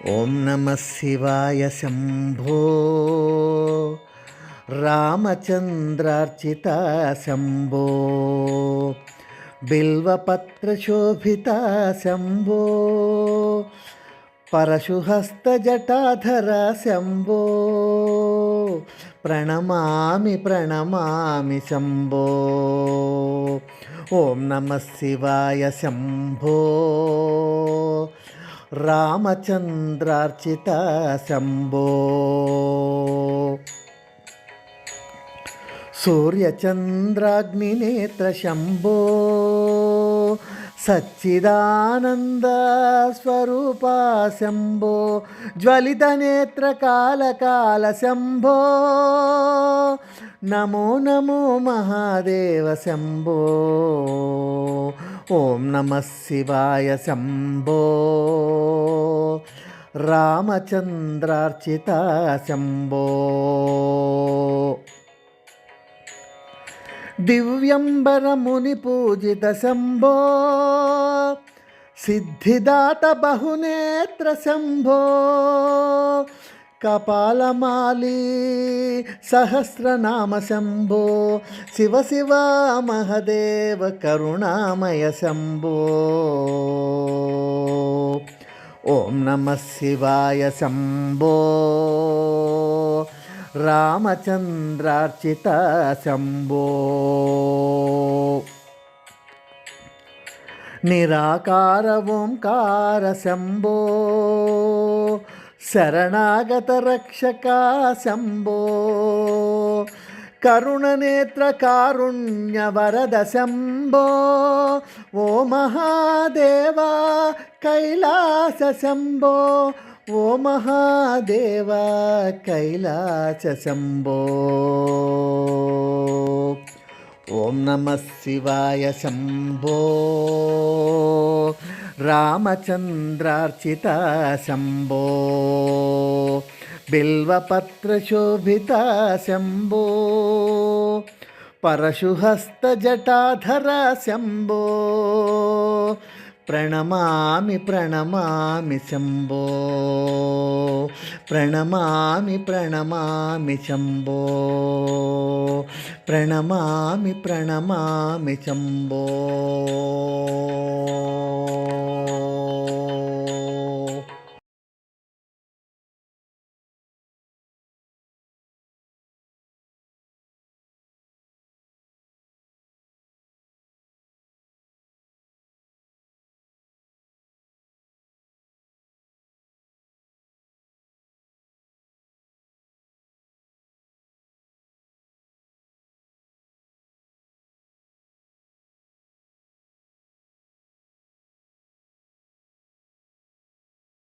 ఓం నమః శివాయ శంభో రామచంద్రార్చిత శంభో బిల్వపత్రశోభిత శంభో పరశుహస్తజటాధర శంభో ప్రణమామి ప్రణమామి శంభో ఓం నమః శివాయ శంభో రామచంద్రార్చిత శంభో సూర్యచంద్రాగ్నినేత్ర శంభో సచ్చిదానంద స్వరూప శంభో జ్వలితనేత్ర కాలకాల శంభో నమో నమో మహాదేవ శంభో ఓం నమః శివాయ శంభో రామచంద్రార్చిత శంభో దివ్యంబరముని పూజిత శంభో సిద్ధిదాత బహునేత్ర శంభో కపాలమాలి సహస్రనామ శంభో శివ శివ మహదేవ కరుణామయ శంభో ఓం నమః శివాయ శంభో రామచంద్రార్చిత శంభో నిరాకార ఓంకార శంభో శరణాగత రక్షక శంభో కరుణనేత్ర కారుణ్య వరద శంభో ఓ మహాదేవ కైలాస శంభో ఓ మహాదేవ కైలాస శంభో ఓం నమః శివాయ శంభో రామచంద్రార్చిత శంభో బిల్వపత్రశోభిత శంభో పరశుహస్తజటాధర శంభో ప్రణమామి ప్రణమామి శంభో ప్రణమామి ప్రణమామి శంభో ప్రణమామి ప్రణమామి శంభో.